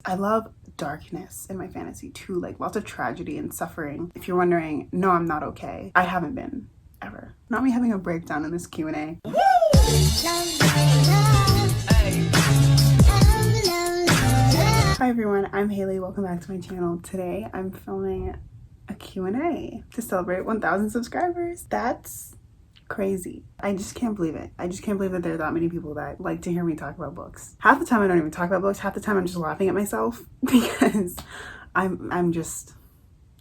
I love darkness in my fantasy too, like lots of tragedy and suffering. If you're wondering, no, I'm not okay. I haven't been, ever. Not me having a breakdown in this Q&A. Hi everyone, I'm Hayley. Welcome back to my channel. Today I'm filming a Q&A to celebrate 1,000 subscribers. That's crazy. I just can't believe it. I just can't believe that there are that many people that like to hear me talk about books. Half the time I don't even talk about books. Half the time I'm just laughing at myself because I'm just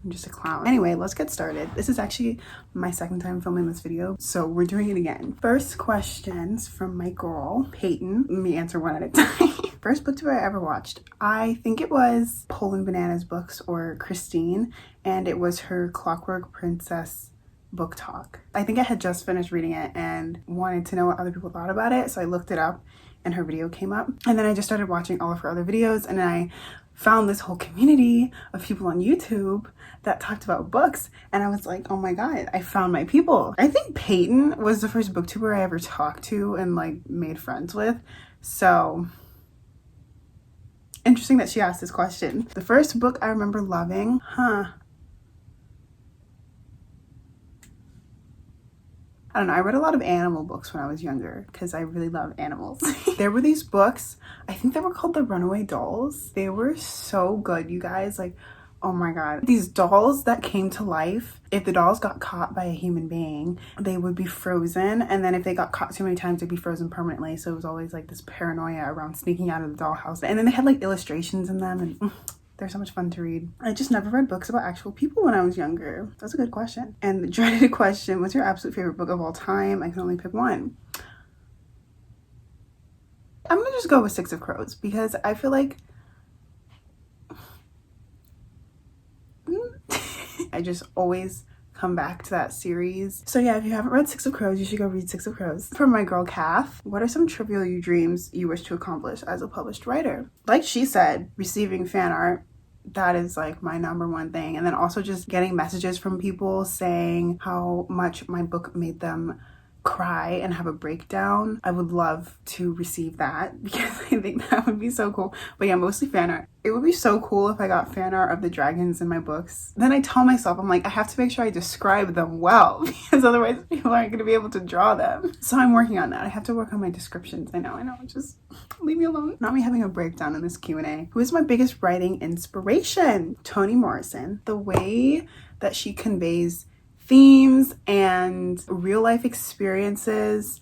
a clown. Anyway, let's get started. This is actually my second time filming this video, so we're doing it again. First questions from my girl, Peyton. Let me answer one at a time. First booktuber I ever watched. I think it was Poland Bananas Books or Christine, and it was her Clockwork Princess book talk. I think I had just finished reading it and wanted to know what other people thought about it, so I looked it up and her video came up, and then I just started watching all of her other videos, and then I found this whole community of people on YouTube that talked about books, and I was like, oh my god, I found my people. I think Peyton was the first booktuber I ever talked to and like made friends with, so interesting that she asked this question. The first book I remember loving, I don't know, I read a lot of animal books when I was younger because I really love animals. There were these books, I think they were called The Runaway Dolls. They were so good, you guys. Like, oh my god. These dolls that came to life, if the dolls got caught by a human being, they would be frozen. And then if they got caught too many times, they'd be frozen permanently. So it was always like this paranoia around sneaking out of the dollhouse. And then they had like illustrations in them, and they're so much fun to read. I just never read books about actual people when I was younger. That's a good question. And the dreaded question, what's your absolute favorite book of all time? I can only pick one. I'm gonna just go with Six of Crows because I feel like I just always come back to that series. So yeah, if you haven't read Six of Crows, you should go read Six of Crows. From my girl Kath, what are some trivial dreams you wish to accomplish as a published writer? Like she said, receiving fan art, that is like my number one thing. And then also just getting messages from people saying how much my book made them cry and have a breakdown. I would love to receive that because I think that would be so cool. But yeah, mostly fan art. It would be so cool if I got fan art of the dragons in my books. Then I tell myself, I'm like, I have to make sure I describe them well because otherwise people aren't going to be able to draw them. So I'm working on that. I have to work on my descriptions. I know. Just leave me alone. Not me having a breakdown in this Q&A. Who is my biggest writing inspiration? Toni Morrison. The way that she conveys themes and real life experiences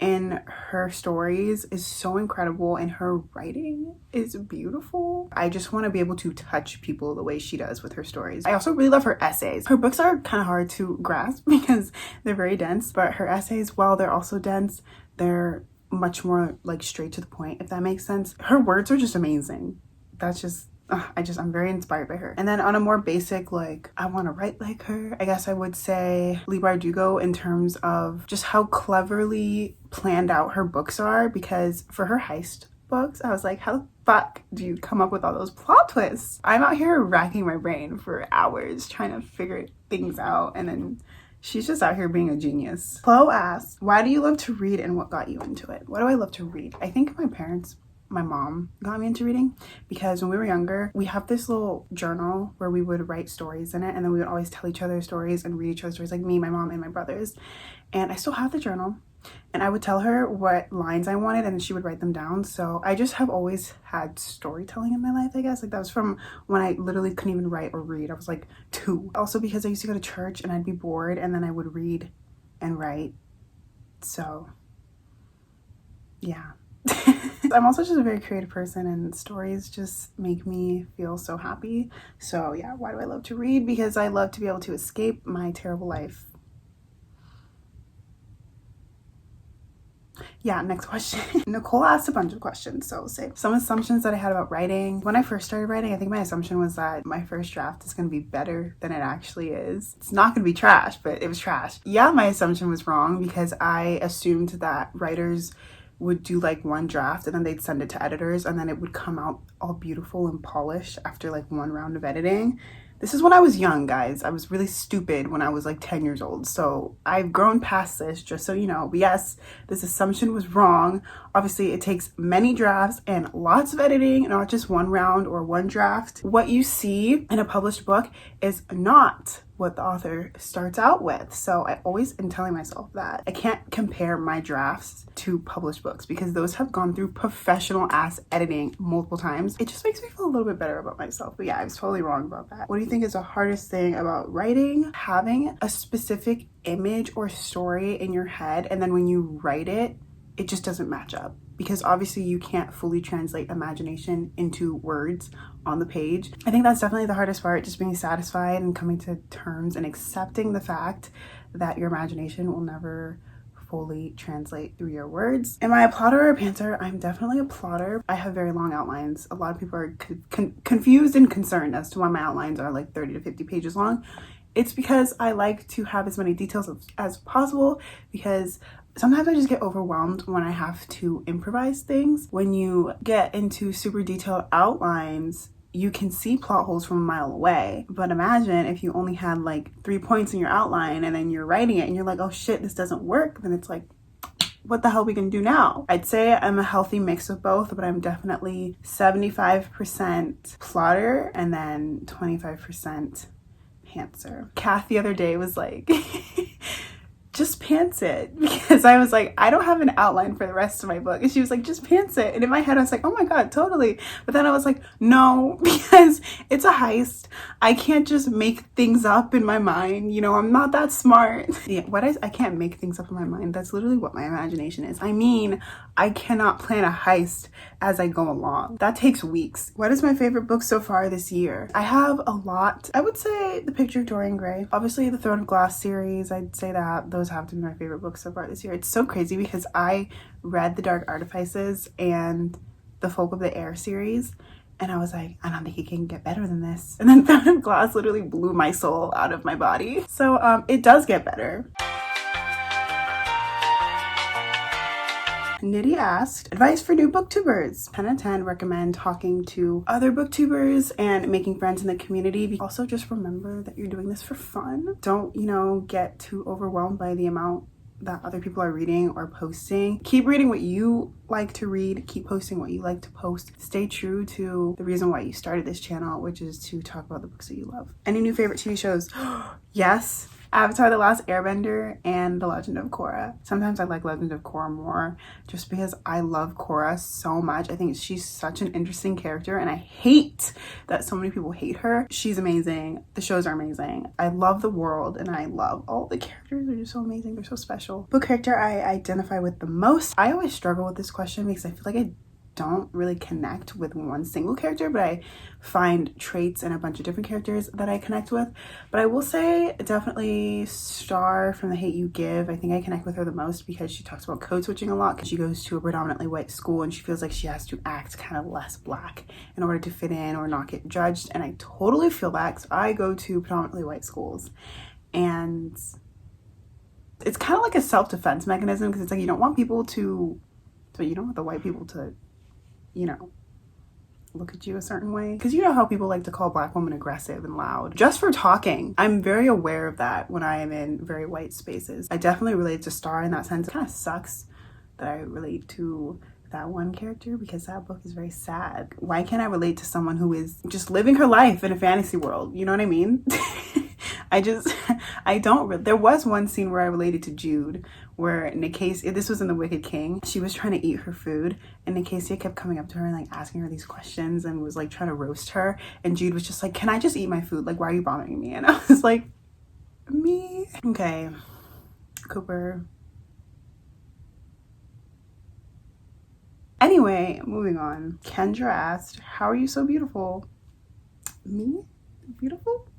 in her stories is so incredible, and her writing is beautiful. I just want to be able to touch people the way she does with her stories. I also really love her essays. Her books are kind of hard to grasp because they're very dense, but her essays, while they're also dense, they're much more like straight to the point, if that makes sense. Her words are just amazing. That's just I'm very inspired by her. And then on a more basic, like, I want to write like her, I guess I would say Leigh Bardugo in terms of just how cleverly planned out her books are, because for her heist books, I was like, how the fuck do you come up with all those plot twists? I'm out here racking my brain for hours trying to figure things out, and then she's just out here being a genius. Chloe asks, why do you love to read and what got you into it? What do I love to read? I think my mom got me into reading because when we were younger, we have this little journal where we would write stories in it, and then we would always tell each other stories and read each other's stories, like me, my mom, and my brothers. And I still have the journal, and I would tell her what lines I wanted and she would write them down. So I just have always had storytelling in my life, I guess. Like that was from when I literally couldn't even write or read. I was like 2. Also because I used to go to church and I'd be bored and then I would read and write. So yeah. I'm also just a very creative person, and stories just make me feel so happy. So yeah, why do I love to read? Because I love to be able to escape my terrible life. Yeah, next question. Nicole asked a bunch of questions, so I'll say some assumptions that I had about writing. When I first started writing, I think my assumption was that my first draft is going to be better than it actually is. It's not going to be trash, but it was trash. Yeah, my assumption was wrong because I assumed that writers would do like one draft and then they'd send it to editors and then it would come out all beautiful and polished after like one round of editing. This is when I was young, guys. I was really stupid when I was like 10 years old. So I've grown past this, just so you know. But yes, this assumption was wrong. Obviously, it takes many drafts and lots of editing, not just one round or one draft. What you see in a published book is not what the author starts out with. So I always am telling myself that I can't compare my drafts to published books because those have gone through professional ass editing multiple times. It just makes me feel a little bit better about myself. But yeah, I was totally wrong about that. What do you think is the hardest thing about writing? Having a specific image or story in your head, and then when you write it, it just doesn't match up. Because obviously you can't fully translate imagination into words on the page. I think that's definitely the hardest part, just being satisfied and coming to terms and accepting the fact that your imagination will never fully translate through your words. Am I a plotter or a pantser? I'm definitely a plotter. I have very long outlines. A lot of people are confused and concerned as to why my outlines are like 30 to 50 pages long. It's because I like to have as many details as possible, because sometimes I just get overwhelmed when I have to improvise things. When you get into super detailed outlines, you can see plot holes from a mile away. But imagine if you only had like 3 points in your outline and then you're writing it and you're like, oh shit, this doesn't work. Then it's like, what the hell we can do now? I'd say I'm a healthy mix of both, but I'm definitely 75% plotter and then 25% pantser. Kath the other day was like, just pants it, because I was like, I don't have an outline for the rest of my book, and she was like, just pants it. And in my head I was like, oh my god, totally. But then I was like, no, because it's a heist. I can't just make things up in my mind, you know, I'm not that smart. Yeah, I can't make things up in my mind. That's literally what my imagination is. I mean, I cannot plan a heist as I go along. That takes weeks. What is my favorite book so far this year? I have a lot. I would say The Picture of Dorian Gray. Obviously the Throne of Glass series, I'd say that. Those have to be my favorite books so far this year. It's so crazy because I read The Dark Artifices and the Folk of the Air series, and I was like, I don't think it can get better than this. And then Throne of Glass literally blew my soul out of my body. So it does get better. Nitty asked, advice for new booktubers. 10 out of 10 recommend talking to other booktubers and making friends in the community. Also, just remember that you're doing this for fun. Don't, get too overwhelmed by the amount that other people are reading or posting. Keep reading what you like to read. Keep posting what you like to post. Stay true to the reason why you started this channel, which is to talk about the books that you love. Any new favorite TV shows? Yes. Avatar: The Last Airbender and The Legend of Korra. Sometimes I like Legend of Korra more just because I love Korra so much. I think she's such an interesting character, and I hate that so many people hate her. She's amazing. The shows are amazing. I love the world, and I love all the characters. They're just so amazing. They're so special. Book character I identify with the most. I always struggle with this question because I feel like I don't really connect with one single character, but I find traits in a bunch of different characters that I connect with. But I will say definitely Star from The Hate U Give. I think I connect with her the most because she talks about code switching a lot, because she goes to a predominantly white school and she feels like she has to act kind of less black in order to fit in or not get judged. And I totally feel that, because I go to predominantly white schools, and it's kind of like a self-defense mechanism, because it's like you don't want people to, but you don't want the white people to look at you a certain way, because you know how people like to call black women aggressive and loud just for talking. I'm very aware of that when I am in very white spaces. I definitely relate to Star in that sense. It kind of sucks that I relate to that one character because that book is very sad. Why can't I relate to someone who is just living her life in a fantasy world? You know what I mean? I don't. There was one scene where I related to Jude, where Nicasia, this was in The Wicked King, she was trying to eat her food, and Nicasia kept coming up to her and like asking her these questions and was like trying to roast her, and Jude was just like, can I just eat my food? Like, why are you bothering me? And I was like, me? Okay, Cooper. Anyway, moving on. Kendra asked, how are you so beautiful? Me? Beautiful?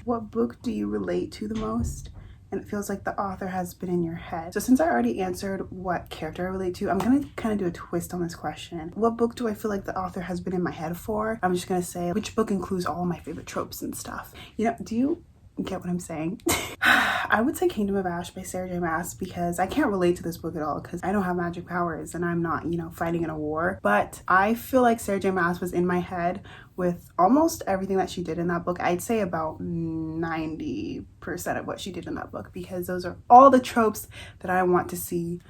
What book do you relate to the most? And it feels like the author has been in your head. So since I already answered what character I relate to, I'm gonna kind of do a twist on this question. What book do I feel like the author has been in my head for? I'm just gonna say which book includes all of my favorite tropes and stuff. Do you get what I'm saying. I would say Kingdom of Ash by Sarah J Maas because I can't relate to this book at all because I don't have magic powers and I'm not, you know, fighting in a war. But I feel like Sarah J Maas was in my head with almost everything that she did in that book. I'd say about 90% of what she did in that book because those are all the tropes that I want to see.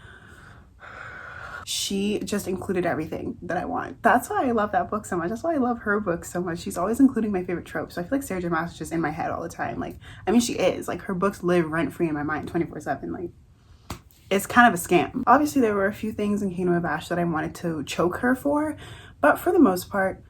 She just included everything that I want. That's why I love that book so much. That's why I love her book so much. She's always including my favorite tropes. So I feel like Sarah J Maas is just in my head all the time. Like, I mean, she is. Like, her books live rent-free in my mind 24/7. Like, it's kind of a scam. Obviously, there were a few things in Kingdom of Ash that I wanted to choke her for. But for the most part,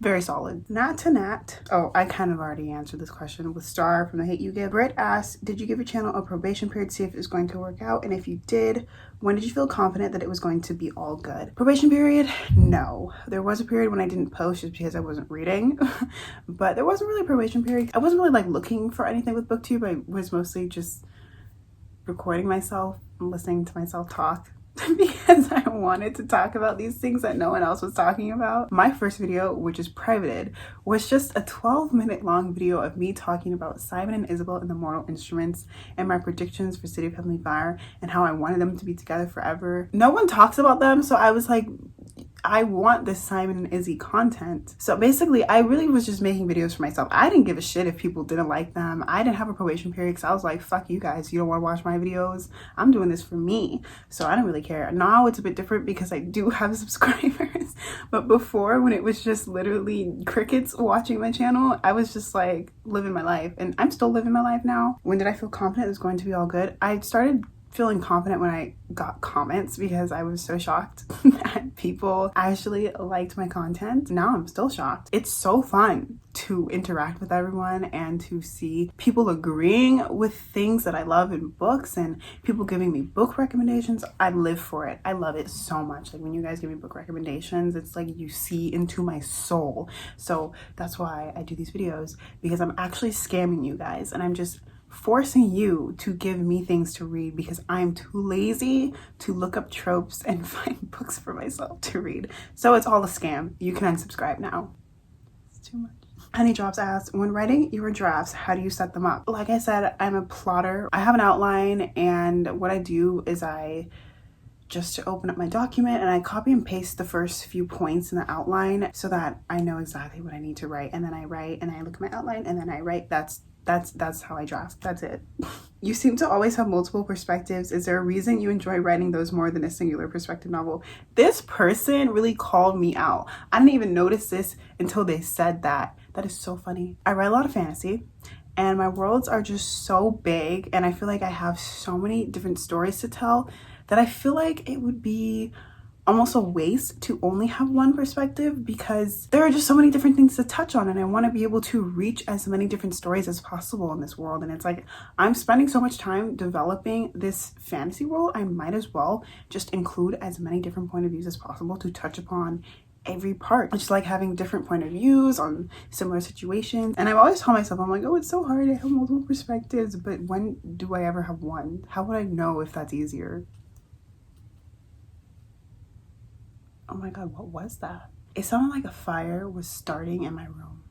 very solid. Nat to Nat. Oh, I kind of already answered this question with Star from The Hate You Give. Britt asked, did you give your channel a probation period to see if it was going to work out? And if you did, when did you feel confident that it was going to be all good? Probation period? No. There was a period when I didn't post just because I wasn't reading. But there wasn't really a probation period. I wasn't really like looking for anything with BookTube. I was mostly just recording myself and listening to myself talk. Because I wanted to talk about these things that no one else was talking about. My first video, which is privated, was just a 12-minute long video of me talking about Simon and Isabel and the Mortal Instruments and my predictions for City of Heavenly Fire and how I wanted them to be together forever. No one talks about them, so I was like, I want this Simon and Izzy content. So basically, I really was just making videos for myself. I didn't give a shit if people didn't like them. I didn't have a probation period because I was like, fuck you guys. You don't want to watch my videos? I'm doing this for me. So I don't really care. Now it's a bit different because I do have subscribers. But before, when it was just literally crickets watching my channel, I was just like living my life. And I'm still living my life now. When did I feel confident it was going to be all good? I started feeling confident when I got comments because I was so shocked that people actually liked my content. Now I'm still shocked. It's so fun to interact with everyone and to see people agreeing with things that I love in books and people giving me book recommendations. I live for it. I love it so much. Like when you guys give me book recommendations, it's like you see into my soul. So that's why I do these videos, because I'm actually scamming you guys and I'm just forcing you to give me things to read because I'm too lazy to look up tropes and find books for myself to read. So it's all a scam. You can unsubscribe now. It's too much. Honey Drops asks, when writing your drafts, how do you set them up? Like I said, I'm a plotter. I have an outline, and what I do is I just open up my document and I copy and paste the first few points in the outline so that I know exactly what I need to write. And then I write and I look at my outline and then I write. That's how I draft. That's it. You seem to always have multiple perspectives. Is there a reason you enjoy writing those more than a singular perspective novel? This person really called me out. I didn't even notice this until they said that. That is so funny. I write a lot of fantasy and my worlds are just so big and I feel like I have so many different stories to tell that I feel like it would be almost a waste to only have one perspective because there are just so many different things to touch on and I want to be able to reach as many different stories as possible in this world. And it's like, I'm spending so much time developing this fantasy world, I might as well just include as many different point of views as possible to touch upon every part. It's just like having different point of views on similar situations. And I've always told myself, I'm like, oh, it's so hard to have multiple perspectives, but when do I ever have one? How would I know if that's easier? Oh my God, what was that? It sounded like a fire was starting in my room.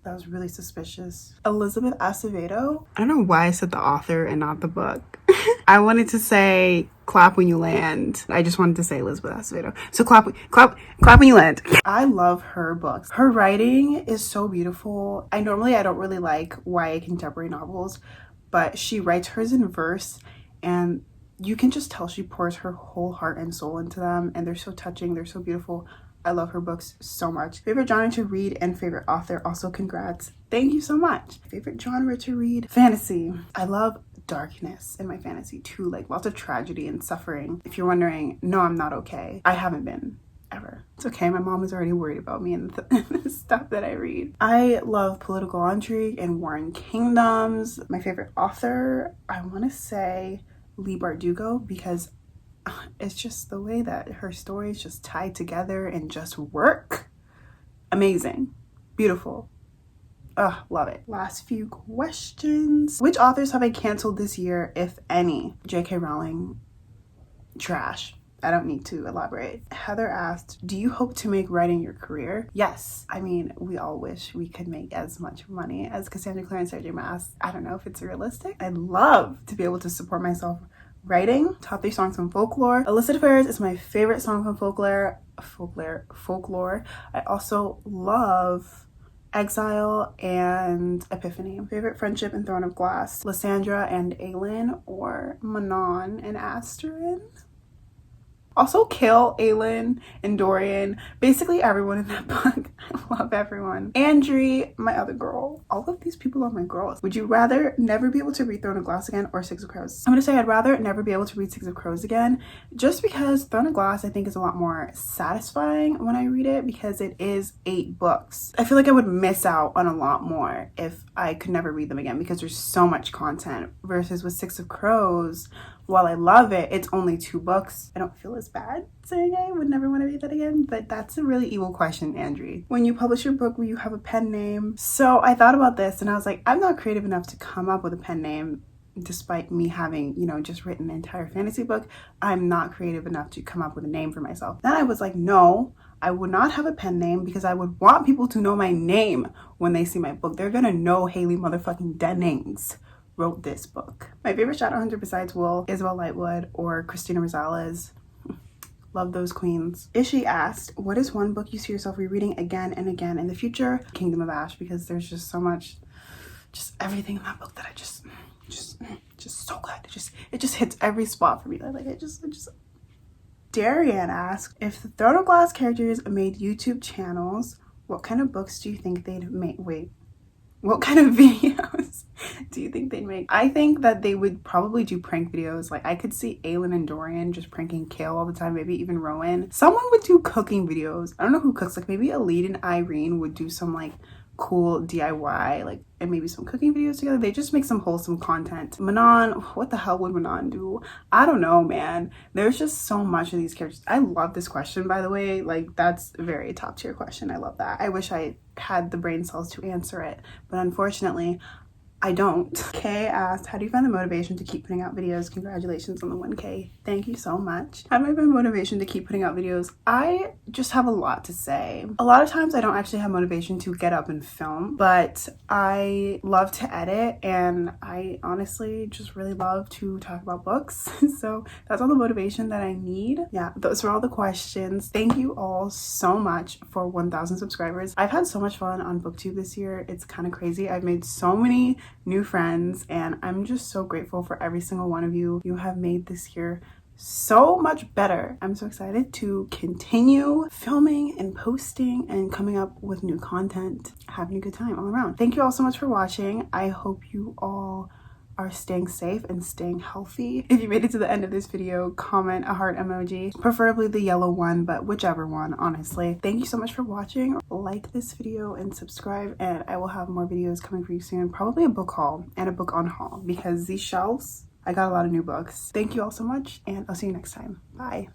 That was really suspicious. Elizabeth Acevedo. I don't know why I said the author and not the book. I wanted to say clap when you land. I just wanted to say Elizabeth Acevedo. So clap when you land. I love her books. Her writing is so beautiful. I don't really like YA contemporary novels, but she writes hers in verse and you can just tell she pours her whole heart and soul into them and they're so touching, they're so beautiful. I love her books so much. Favorite genre to read and favorite author, also congrats. Thank you so much. Favorite genre to read? Fantasy. I love darkness in my fantasy too, like lots of tragedy and suffering. If you're wondering, no, I'm not okay. I haven't been. Ever. It's okay, my mom is already worried about me and the stuff that I read. I love political intrigue and War and Kingdoms. My favorite author, I want to say Leigh Bardugo, because it's just the way that her stories just tie together and just work. Amazing. Beautiful. Ugh, love it. Last few questions. Which authors have I canceled this year, if any? J.K. Rowling. Trash. I don't need to elaborate. Heather asked, do you hope to make writing your career? Yes. I mean, we all wish we could make as much money as Cassandra Clare and Sarah J. Maas. I don't know if it's realistic. I'd love to be able to support myself writing. Top 3 songs from Folklore. Illicit Affairs is my favorite song from Folklore. I also love Exile and Epiphany. Favorite friendship in Throne of Glass. Lysandra and Aelin, or Manon and Asterin. Also kill Aelin and Dorian. Basically everyone in that book. I love everyone. Andrie, my other girl. All of these people are my girls. Would you rather never be able to read Throne of Glass again or Six of Crows? I'm gonna say I'd rather never be able to read Six of Crows again, just because Throne of Glass I think is a lot more satisfying when I read it, because it is 8 books. I feel like I would miss out on a lot more if I could never read them again, because there's so much content, versus with Six of Crows, while I love it, it's only 2 books. I don't feel as bad saying I would never want to read that again, but that's a really evil question, Andrie. When you publish your book, will you have a pen name? So I thought about this and I was like, I'm not creative enough to come up with a pen name. Despite me having, you know, just written an entire fantasy book, I'm not creative enough to come up with a name for myself. Then I was like, no, I would not have a pen name, because I would want people to know my name when they see my book. They're gonna know Hayley motherfucking Dennings wrote this book. My favorite Shadowhunter besides Will, Isabel Lightwood, or Christina Rosales. Love those queens. Ishi asked, what is one book you see yourself rereading again and again in the future? Kingdom of Ash, because there's just so much, just everything in that book that I just so good. It just hits every spot for me. Like it just. Darian asked, if the Throne of Glass characters made YouTube channels, what kind of books do you think they'd make? Wait. What kind of videos do you think they'd make? I think that they would probably do prank videos. Like I could see Aelin and Dorian just pranking Kale all the time, maybe even Rowan. Someone would do cooking videos. I don't know who cooks, like maybe Elite and Irene would do some like cool DIY, like, and maybe some cooking videos together. They just make some wholesome content. Manon, what the hell would Manon do? I don't know, man. There's just so much of these characters. I love this question, by the way. Like, that's a very top tier question. I love that. I wish I had the brain cells to answer it, but unfortunately I don't. Kay asked, how do you find the motivation to keep putting out videos? Congratulations on the 1K. Thank you so much. How do I find motivation to keep putting out videos? I just have a lot to say. A lot of times I don't actually have motivation to get up and film, but I love to edit, and I honestly just really love to talk about books. So that's all the motivation that I need. Yeah, those are all the questions. Thank you all so much for 1,000 subscribers. I've had so much fun on BookTube this year. It's kind of crazy. I've made so many new friends, and I'm just so grateful for every single one of you. You have made this year so much better. I'm so excited to continue filming and posting and coming up with new content, having a good time all around. Thank you all so much for watching. I hope you all are staying safe and staying healthy. If you made it to the end of this video, comment a heart emoji, preferably the yellow one, but whichever one, honestly. Thank you so much for watching. Like this video and subscribe, and I will have more videos coming for you soon. Probably a book haul and a book on haul, because these shelves, I got a lot of new books. Thank you all so much, and I'll see you next time. Bye.